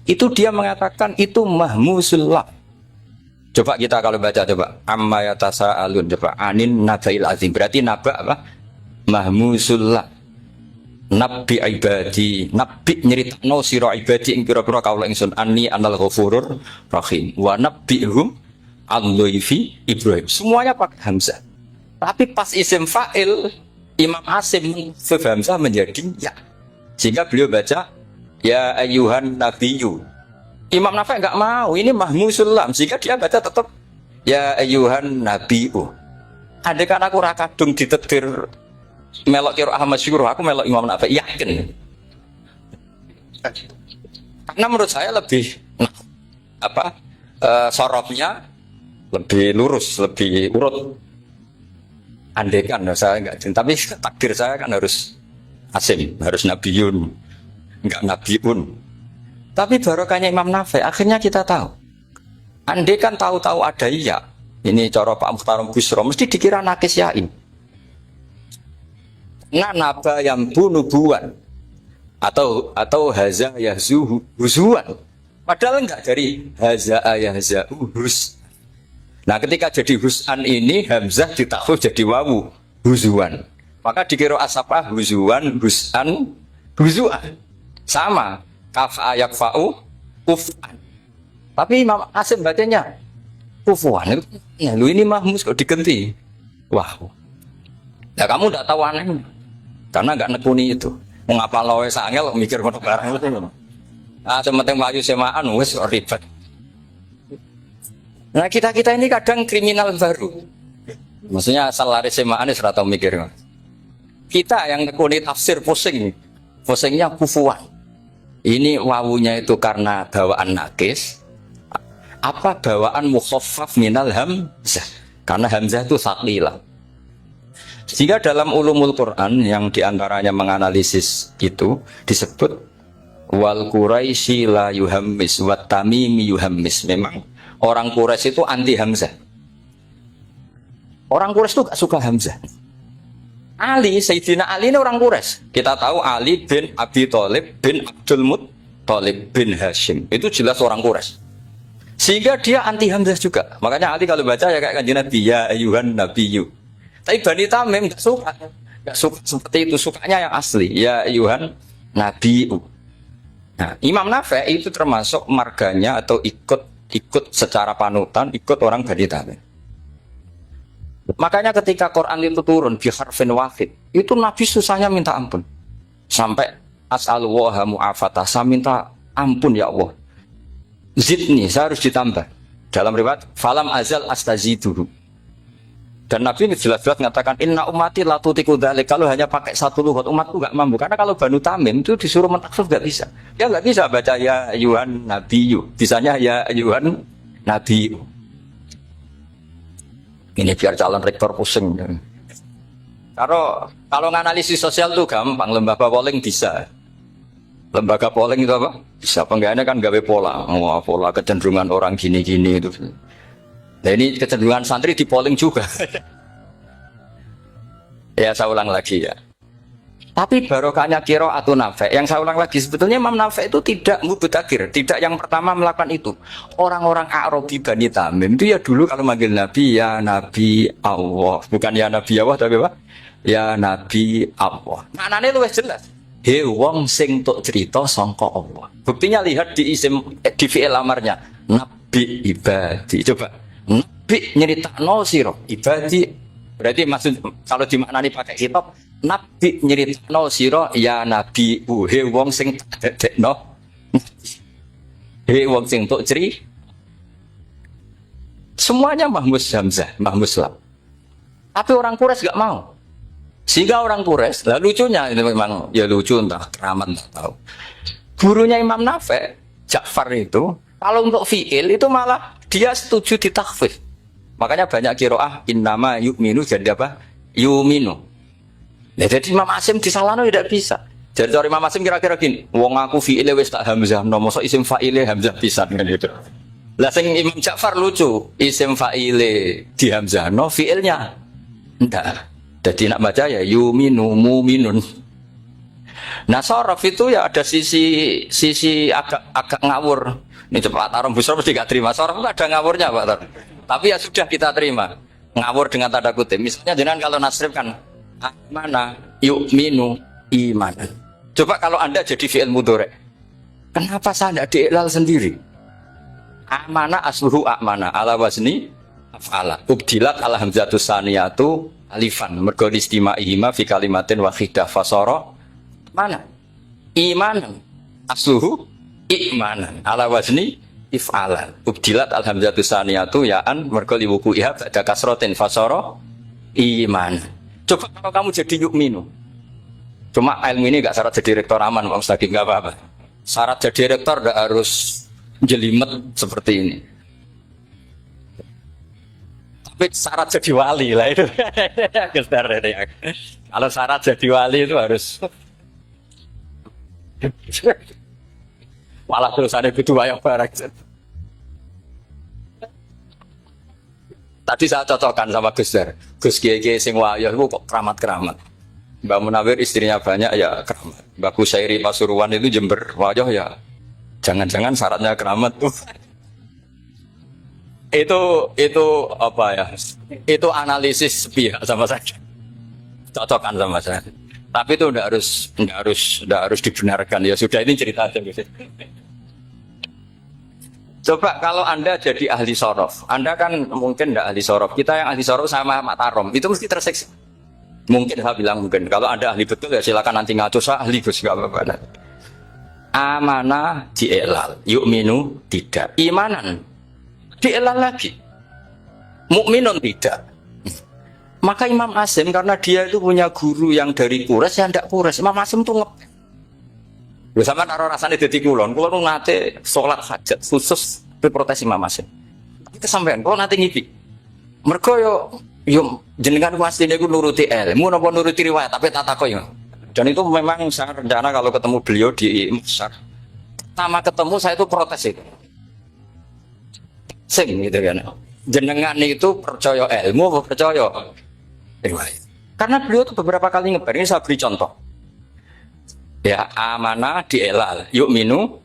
Itu dia mengatakan itu mahmusullah. Coba kita kalau baca coba amma yatasaalun, coba anin nabail azim. Berarti naba apa? Mahmusullah. Nabi ibadi, nabi nyeritakno sira ibadi ing pira-pira kaula ingsun anni anal ghafurur rahim wa nabbihum al-dhaifi Ibrahim. Semuanya pakai hamzah. Tapi pas isim fa'il Imam Asim hamzah menjadi ya. Sehingga beliau baca ya ayyuhan nabiyyu. Imam Nafi' enggak mau, ini mahmusul lam. Sehingga dia baca tetap ya ayyuhan nabiyyu. Andai kan aku ra kadung ditetir melok kira Ahmad Syukur, aku melok Imam Nafi' yakin. Karena menurut saya lebih sorofnya lebih lurus, lebih urut. Andekan saya enggak, tapi takdir saya kan harus Asim, harus Nabiyun, enggak Nabiun. Tapi barokahnya Imam Nafi' akhirnya kita tahu. Andekan tahu-tahu ada iya, ini cara Pak Mukhtarom Busro mesti dikira nakis yain. Naba yang bunubuan atau haza yahzu huzuan. Padahal enggak dari haza yahzu hus. Nah ketika jadi hus'an ini hamzah ditakhuf jadi wawu huzuan. Maka dikira asapah huzuan, hus'an, huzuan. Sama kaf ayak fa'u kuf'an. Tapi Imam Asim bacanya kufuan. Ya, lu ini mahmus kok diganti. Wah. Ya kamu enggak tahu anehnya. Karena enggak nekuni itu. Mengapa lawe sangel mikir ngono barang itu. Ah sementing mlayu semaan wis ribet. Nah kita ini kadang kriminal baru. Maksudnya asal lari semaan ora tau mikir. Kita yang nekuni tafsir pusing. Pusingnya kufuan. Ini wawunya itu karena bawaan nakis. Apa bawaan mukhaffaf minal hamzah? Karena hamzah itu saqilah. Sehingga dalam ulumul Quran yang diantaranya menganalisis itu disebut wal Quraisy la yuhammis wat tamimi yuhammis. Memang orang Quraisy itu anti hamzah. Orang Quraisy itu gak suka hamzah. Ali, Sayyidina Ali ini orang Quraisy. Kita tahu Ali bin Abi Thalib bin Abdul Muttalib bin Hashim. Itu jelas orang Quraisy. Sehingga dia anti hamzah juga. Makanya Ali kalau baca ya kayak kanjeng Nabi ya ayyuhan nabiyyu. Tapi Bani Tamim gak suka seperti itu, sukanya yang asli ya ayyuhan nabiyyu. Nah, Imam Nafi' itu termasuk marganya atau ikut secara panutan, ikut orang Bani Tamim. Makanya ketika Quran itu turun bi harfin wahid, itu Nabi susahnya minta ampun. Sampai as'alullaha mu'afatah, saya minta ampun ya Allah. Zidni, saya harus ditambah. Dalam riwayat falam azal astaziduhu. Dan Nabi ini jelas-jelas mengatakan inna ummati la tutiku dzalik. Kalau hanya pakai satu lughat umatku enggak mampu. Karena kalau Banu Tamim itu disuruh mentaksuf enggak bisa. Dia enggak bisa baca ya ayyuhan nabiyyu. Bisanya ya ayyuhan nabiyyu. Ini biar calon rektor pusing. Kalau nganalisis sosial tuh gampang, lembaga polling bisa. Lembaga polling itu apa? Bisa. Penggawaannya kan gawe pola. Pola kecenderungan orang gini-gini itu. Nah ini kecenderungan santri di polling juga. Ya saya ulang lagi ya. Tapi barokahnya qiraatu Nafi'. Yang saya ulang lagi sebetulnya Imam Nafi' itu tidak mubtagir, tidak yang pertama melakukan itu. Orang-orang Arabi Bani Tamim itu ya dulu kalau manggil Nabi ya Nabi Allah, bukan ya Nabi Allah tapi apa? Ya Nabi Allah. Maknanya itu jelas. He wong sing tok cerita sangka Allah. Buktinya lihat di isim di fi'il amarnya Nabi ibadi. Coba Nabi nyeritakno sira ibadi. Berarti maksud kalau dimaknani pakai kitab Nabi nyeritakno sira ya Nabi he wong sing dadekno. He wong sing tok ceri. Semuanya mahmus hamzah, mahmus lam. Tapi orang Quraisy enggak mau. Sehingga orang Quraisy, lah lucunya ini memang ya lucu entah keramat entah tahu. Gurunya Imam Nafi' Ja'far itu kalau untuk fi'il itu malah dia setuju ditakhfif. Makanya banyak qiraah innama yu'minu jadi apa? Yu'minu. Nah, jadi Imam Asim disalahno tidak bisa. Jadi dari Imam Asim kira-kira gini, wong aku fi'ile wis tak hamzah, mosok isim fa'ile hamzah pisan kan itu. Lah sing Imam Ja'far lucu, isim fa'ile di hamzah no fi'ilnya enggak. Jadi nak baca ya yuminu muminun. Nah sorof itu ya ada sisi agak ngawur. Ini cepat taruh busur mesti gak terima. Sorof itu ada ngawurnya Pak Tar. Tapi ya sudah kita terima. Ngawur dengan tanda kutip. Misalnya jangan kalau nasrif kan mana yuminu imanan. Coba kalau Anda jadi fi'il mudhari'. Kenapa saya tidak diiklal sendiri? Amana asluhu amana ala wazni af'ala. Ubdilat ala hamzatus saniyatu alifan mergo istima'ihima fi kalimatin wahidah fasara mana imanan asluhu imanan ala wazni if'alan ubdilat al hamzatus saniyatu ya'an mergo liwuqu'iha ba'da kasratin fasara iman. Coba kalau kamu jadi yu'minu, cuma ilmu ini enggak syarat jadi rektor aman Pak Mustaqim, enggak apa-apa. Syarat jadi rektor enggak harus jelimet seperti ini. Tapi syarat jadi wali lah itu. Kalau syarat jadi wali itu harus malah terus ada kedua yang barang. Tadi saya cocokkan sama Gus Dar. Gus Kiai sing wayah itu kok keramat-keramat. Mbak Munawir istrinya banyak ya keramat. Mbak Kusairi Pasuruan itu Jember wayah ya. Jangan-jangan syaratnya keramat tuh. Itu apa ya? Itu analisis sepihak sama saya. Cocokkan sama saya. Tapi itu enggak harus dibenarkan ya. Sudah ini cerita aja gitu. Coba kalau Anda jadi ahli sorof, Anda kan mungkin enggak ahli sorof. Kita yang ahli sorof sama Matarom itu mesti terseksa. Mungkin saya bilang mungkin. Kalau Anda ahli betul ya silakan nanti ngaco saya ahli Gus enggak apa-apa. Amanah dielal, yu'minu tidak. Imanan dielal lagi, mukminun tidak. Maka Imam Asim karena dia itu punya guru yang dari Quraisy, yang tidak Quraisy. Imam Asim tuh sama taruh rasanya jadi kulon nate sholat hajat khusus protes Imam Asim. Kita sampean kalau nanti ngipi, mereka yo jenengan pastinya gue nuruti ilmu, nopo nuruti riwayat, tapi tata koyo. Dan itu memang saya rencana kalau ketemu beliau di Mesir. Pertama ketemu saya itu protes itu. Sing gitu kan. Jenengan itu percaya ilmu, percaya riwayat. Karena beliau itu beberapa kali ngebar, ini saya beri contoh. Ya, amanah dielal, yu'minu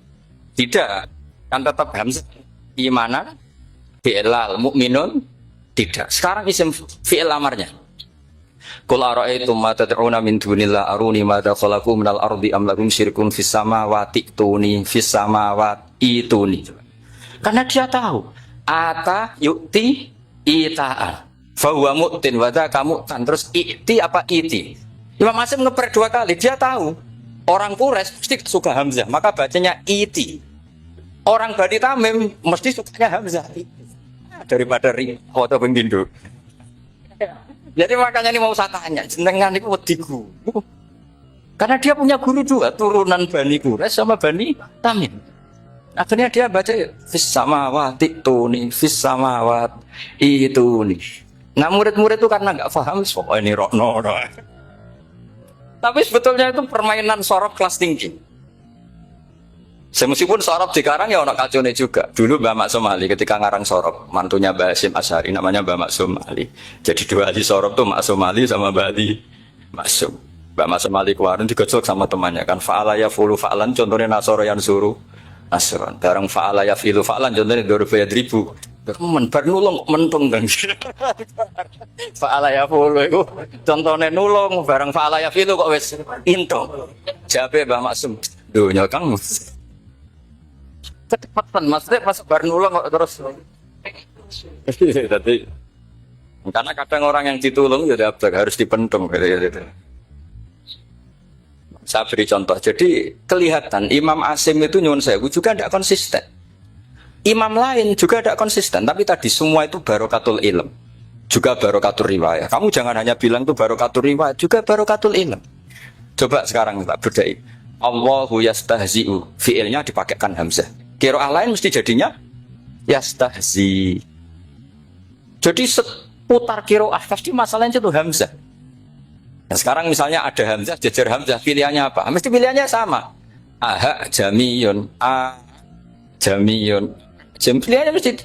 tidak. Kan tetap hamzah. Imanan dielal, mukminun tidak. Sekarang isim fi'il amarnya. Qul ara'aytum ma tad'una min dunillah aruni madza khalaqu minal ardi am lahum syirkun fis samawati tuni fis samawati tuni. Karena dia tahu ata yu'ti ita'an fa huwa mu'tin wa dza kamu kan terus i'ti apa iti. Imam Asim ngeper dua kali, dia tahu orang Quraisy mesti suka hamzah, maka bacanya iti. Orang Bani Tamim mesti sukanya hamzah. Daripada ri foto pengindo. Jadi makanya ini mau saya tanya, jenengan itu wediku. Karena dia punya guru juga, turunan Bani Quraisy sama Bani Tamim. Akhirnya dia baca fis samawati tuni, fis samawat itu nih. Nah murid-murid itu karena nggak paham, oh ini rokno. Tapi sebetulnya itu permainan sorof kelas tinggi. Meskipun sorof dikarang ya orang kacone juga. Dulu Mbak Mak Somali ketika ngarang sorof, mantunya Mbak Hasyim Asy'ari namanya Mbak Mak Somali. Jadi dua ahli sorof tuh Mak Somali sama Mbak Ali Maksum. Mbak Mak Somali kemarin digojlok sama temannya kan. Fa'ala yafulu fa'lan contohnya nasoro yang suruh nasron. Barang fa'ala yafilu fa'lan contohnya dorba yadribu. Men bar nulung mentung dan fa'ala yafulu itu contohnya nulung barang fa'ala yafilu kok wis into. Jabe Mbak Maksum. Dunya Kang kecepatan maksudnya pas bar nulung kok terus jadi karena kadang orang yang ditulung ya harus dipentung gitu. Saya beri contoh, jadi kelihatan Imam Asim itu nyuwun sewu juga tidak konsisten, imam lain juga tidak konsisten, tapi tadi semua itu barokatul ilm. juga barokatul riwayah. Kamu jangan hanya bilang itu barokatul riwayah, juga barokatul ilm. Coba sekarang kita berdai. Allahu yastahzi'u, fi'ilnya dipakaikan hamzah. Qiraah lain mesti jadinya yastahzi. Jadi seputar qiraah pasti masalahnya itu hamzah. Nah, sekarang misalnya ada hamzah, jajar hamzah, pilihannya apa? Mesti pilihannya sama. Aha jamiyun, a jamiyun. Pilihannya mesti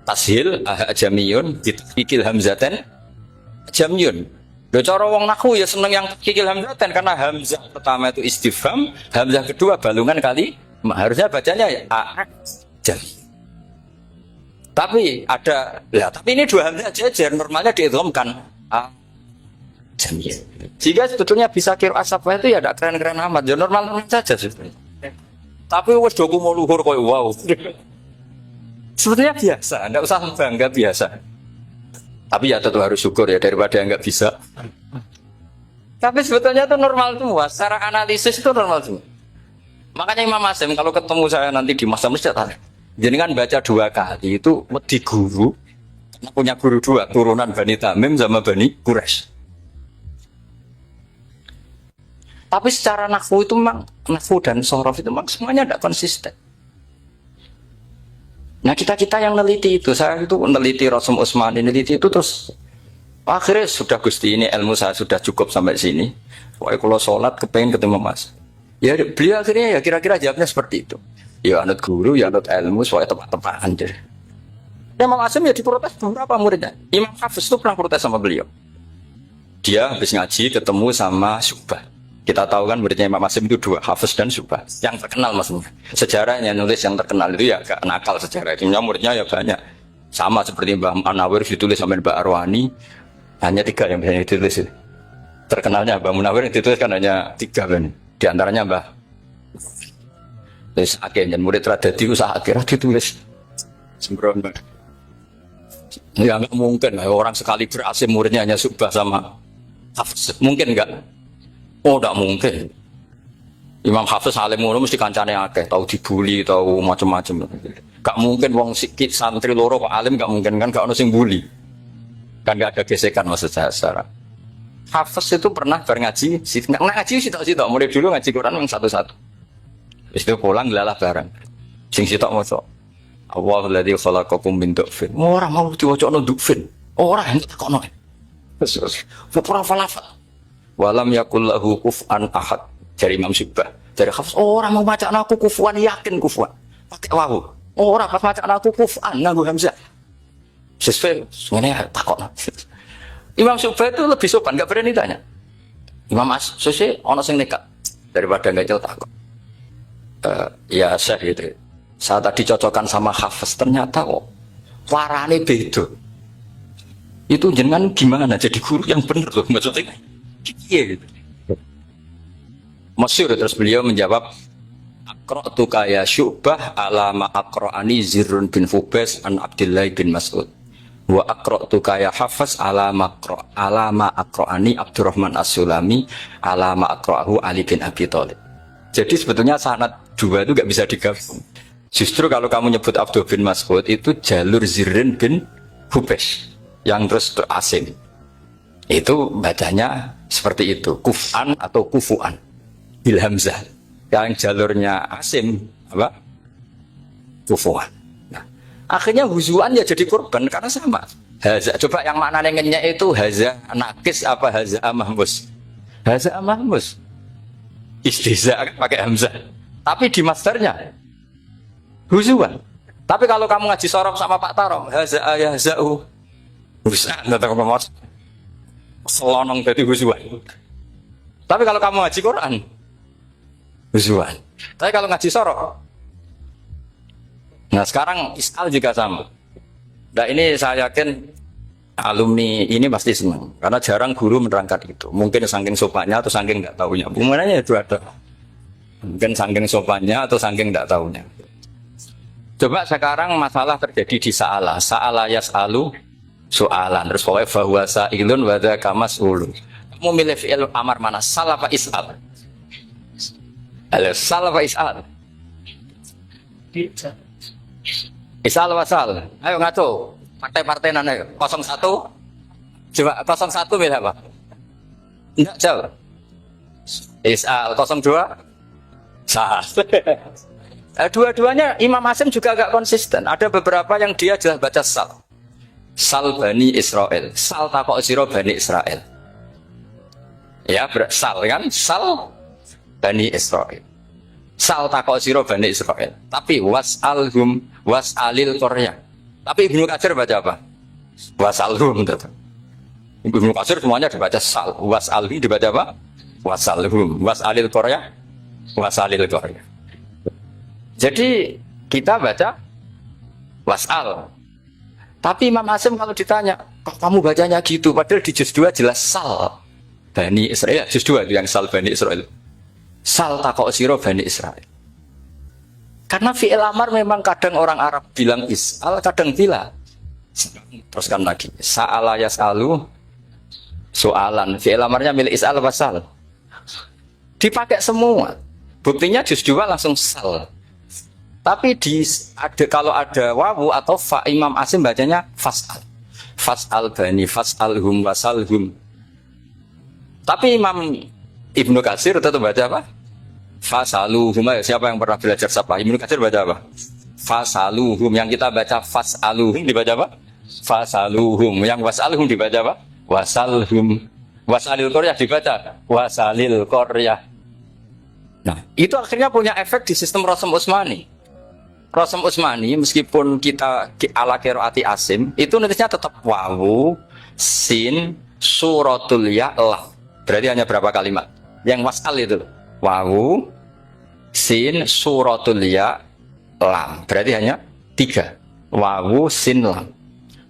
tashil, aha jamiyun, ditakikil hamzatan, jamyun. Loh, cara wong nahwu ya seneng yang kikil hamzatan karena hamzah pertama itu istifham, hamzah kedua balungan kali harusnya bacanya ya a jam. Tapi ada ya, tapi ini dua hamzah jajar normalnya diidghamkan a jam. Jika sebetulnya bisa qiraah safah itu ya tidak keren-keren amat, ya normal-normal saja sebetulnya. Tapi wes doku mau luhur koyo wow. Sebetulnya biasa, tidak usah bangga biasa. Tapi ya tentu harus syukur ya daripada yang nggak bisa. Tapi sebetulnya itu normal semua. Secara analisis itu normal semua. Makanya Imam Hasyim kalau ketemu saya nanti di masa masjid, jadi kan baca 2 kali itu di guru. Punya guru 2, turunan Bani Tamim sama Bani Quraisy. Tapi secara nahwu itu memang nahwu dan shorof itu memang semuanya tidak konsisten. Nah kita yang neliti itu, saya itu neliti Rasul Utsmani, neliti itu terus akhirnya sudah Gusti ini ilmu saya sudah cukup sampai sini. Pokoknya kalau sholat kepengen ketemu Mas. Ya beliau akhirnya ya kira-kira jawabnya seperti itu. Ya anut guru, ya anut ilmu, soalnya tepat-tepatan deh. Imam Hasyim ya diprotes beberapa muridnya. Imam Hafiz itu pernah protes sama beliau. Dia habis ngaji ketemu sama Syu'bah. Kita tahu kan muridnya Imam Hasyim itu 2, Hafiz dan Syu'bah. Yang terkenal maksudnya. Sejarahnya nulis yang terkenal itu ya agak nakal sejarah. Itu muridnya ya banyak. Sama seperti Mbah Munawir ditulis sama Mbah Arwani. Hanya 3 yang bisa ditulis. Terkenalnya Mbah Munawir yang ditulis kan hanya 3 kan. Di antaranya Mbah. Terus akhirnya murid Radadi usaha akhirnya ditulis. Sembrono. Ya nggak mungkin lah orang sekali berhasil muridnya hanya Syu'bah sama Hafiz. Mungkin enggak? Oh, tidak mungkin. Imam Hafiz alim ngono mesti kancane akeh, tahu dibully, tahu macam-macam. Gak mungkin wong sikit santri loro kok alim, gak mungkin kan, gak ono sing bully. Kan gak ada gesekan maksud saya secara. Hafiz itu pernah ngaji, nggak ngaji sitok-sitok, mulai dulu ngaji Quran yang satu-satu. Habis itu pulang lalah bareng. Sing sitok maca. Allahul khalaqakum min du'fin. Ora mau diwacana du'fin. Ora yang takono. Terus ora falafat. Walam yakul lahu kuf'an ahad. Dari Imam Syu'bah. Dari Hafiz, orang mau baca aku kufuan, yakin kufuan. Pakai wawu. Orang pas baca aku kufuan, nganggo hamzah. Sesuai, ini takut. Imam Syu'bah itu lebih sopan, gak berani tanya. Imam Syu'bah, ono sing nekat. Daripada gak jauh takut. Ya Syekh gitu. Saya tadi cocokkan sama Hafiz, ternyata kok warane beda. Itu jenengan gimana jadi guru yang bener loh maksudnya. Iya gitu. Masyhur terus beliau menjawab Aqra'tu kaya Syu'bah ala ma aqra'ani Zirrun bin Fubais an Abdullah bin Mas'ud wa aqra'tu kaya Hafiz ala ma aqra'ani Abdurrahman As-Sulami ala ma aqra'ahu Ali bin Abi Thalib. Jadi sebetulnya sanad 2 itu gak bisa digabung. Justru kalau kamu nyebut Abdul bin Mas'ud itu jalur Zirrun bin Fubais yang terus asing. Itu bacanya seperti itu, kuf'an atau kufu'an bil hamzah. Yang jalurnya asim apa? Kufu'an. Nah, akhirnya huzuan ya jadi korban karena sama. Haza, coba yang maknanya ngenyek itu haza nakis apa haza mahmus? Haza mahmus. Istiza pakai hamzah. Tapi di masdarnya huzuan. Tapi kalau kamu ngaji sorok sama Pak Tarom, haza ayahza'u. Husan atau ngomong selonong dari huzuan. Tapi kalau kamu ngaji Quran huzuan. Tapi kalau ngaji sorok. Nah sekarang is'al juga sama. Nah ini saya yakin alumni ini pasti senang. Karena jarang guru menerangkan itu. Mungkin saking sopannya atau saking nggak tahunya. Bagaimana itu ada. Mungkin saking sopannya atau saking nggak tahunya. Coba sekarang masalah terjadi di Sa'ala. Sa'ala yas'alu soalan. Terus pokoknya bahwa sa'ilun wada kamas'ulun. Kamu milih fi'il amar mana? Sal apa is'al? Sal apa is'al? Is'al apa sal? Ayo ngaco. Partai-partai nana 01 Coba 01 milih apa? Enggak jauh. Isal 02 sah. Dua-duanya Imam Asim juga agak konsisten. Ada beberapa yang dia jelas baca sal. Sal Bani Israel. Sal takok siro Bani Israel. Ya, sal kan? Sal Bani Israel. Sal takok siro Bani Israel. Tapi was'alhum was'alil Korea. Tapi Ibnu Katsir baca apa? Was'alhum tetap. Ibnu Katsir semuanya dibaca sal. Was'alhi dibaca apa? Was'alhum was'alil Korea. Was'alil Korea. Jadi kita baca was'al. Tapi Imam Asim kalau ditanya, kok kamu bacanya gitu? Padahal di juz 2 jelas sal Bani Israel. Juz 2 itu yang sal Bani Israel. Sal takok siro Bani Israel. Karena fi'il amar memang kadang orang Arab bilang is'al, kadang bila. Teruskan lagi. Sa'ala yas'alu soalan. Fi'il amarnya milik is'al wasal. Dipakai semua. Buktinya juz 2 langsung sal. Tapi kalau ada wawu atau fa, Imam Asim bacanya fas'al. Fas'al bani, fas'alhum, wasalhum. Tapi Imam Ibnu Katsir tetap baca apa? Fasaluhum. Siapa yang pernah belajar sapa? Ibnu Katsir baca apa? Fasaluhum. Yang kita baca fasaluhum dibaca apa? Fasaluhum. Yang wasalhum dibaca apa? Wasalhum. Wasalil Korea dibaca wasalil Korea. Nah, itu akhirnya punya efek di sistem Rasm Utsmani. Rasm Utsmani meskipun kita ala qiraati Asim itu nulisnya tetap wawu, sin, suratul ya, lam. Berarti hanya berapa kalimat? Yang wasal itu wawu, sin, suratul ya, lam. Berarti hanya 3. Wawu, sin, lam.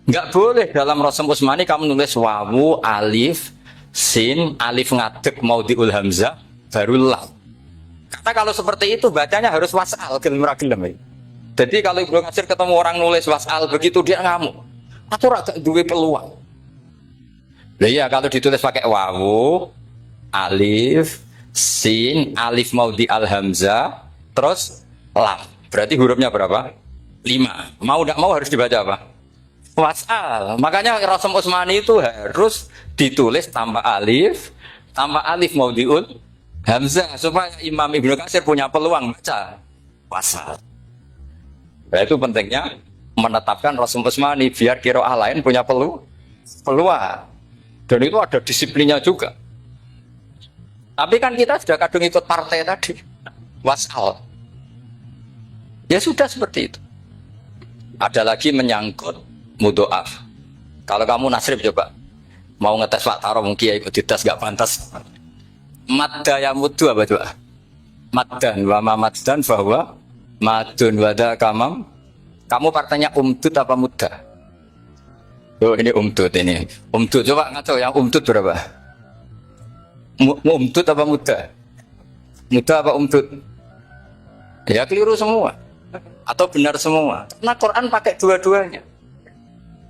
Enggak boleh dalam Rasm Utsmani kamu nulis wawu, alif, sin, alif ngadeg maudhi'ul hamzah, baru lam. Karena kalau seperti itu bacanya harus wasal, gelem-gelem. Jadi kalau Ibnu Katsir ketemu orang nulis wasal begitu dia ngamuk. Aku agak duwe peluang. Lah iya kalau ditulis pakai wawu, alif, sin, alif maudhi al hamzah, terus lam. Berarti hurufnya berapa? 5. Mau tidak mau harus dibaca apa? Wasal. Makanya Rasm Utsmani itu harus ditulis tanpa alif maudhi'ul hamzah supaya Imam Ibnu Katsir punya peluang baca wasal. Nah, itu pentingnya menetapkan Rasm Utsmani biar qiraah lain punya peluang. Dan itu ada disiplinnya juga. Tapi kan kita sudah kadung ikut partai tadi, wasal. Ya sudah seperti itu. Ada lagi menyangkut mudhoaf. Kalau kamu nasrib coba mau ngetes Pak Taro mungkin ya ikut dites gak pantas. Madda ya muddu apa coba? Maddan wa ma maddan bahwa madun wada kamam. Kamu partainya umdud apa muda? Oh ini umdud ini. Umdud coba ngaco yang umdud berapa? Umdud apa muda? Muda apa umdud? Ya keliru semua. Atau benar semua. Karena Quran pakai dua-duanya.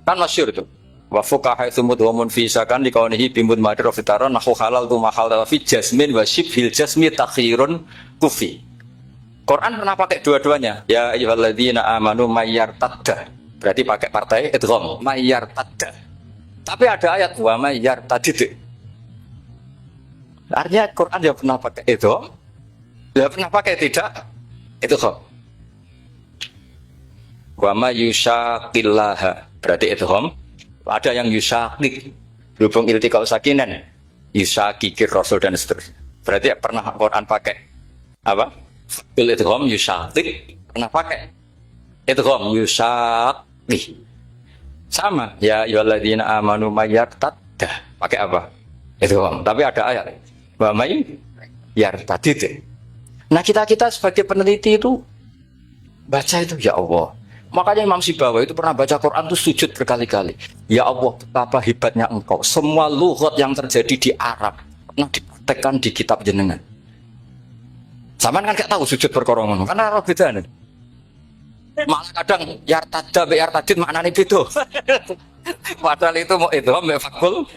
Kan masyhur itu. Wa fuqaha itu mudhamun fi sakan di kaunihi bimud madir fitaran nahu halal tu mahal fi jasmin wa shibhil jasmi takhirun kufi. Quran pernah pakai dua-duanya. Ya ayyuhalladzina amanu mayyartadda. Berarti pakai partai idgham, mayyartadda. Tapi ada ayat wa mayyartadid. Artinya Quran dia pernah pakai idgham, dia pernah pakai tidak idgham. Wa mayyushaqillaha. Berarti idgham. Ada yang yushaqiq. Berhubung iltiqau sakinan, yushaqiqir rasul dan seterusnya. Berarti pernah Quran pakai apa? Fil idgham yushaqiq pernah pakai idgham yushaqi sama ya ayyuhalladzina amanu mayyartadda pakai apa idgham tapi ada ayat wa may yartadid. Nah kita sebagai peneliti itu baca itu ya Allah. Makanya Imam Sibawi itu pernah baca Quran itu sujud berkali-kali. Ya Allah betapa hebatnya engkau. Semua lughat yang terjadi di Arab pernah dipraktekkan di kitab jenengan. Sama kan gak tahu sujud perkara ngono. Karena ora bedane. Malah kadang yartada be yartadid maknane beda. Padahal itu mau itu mbek fakul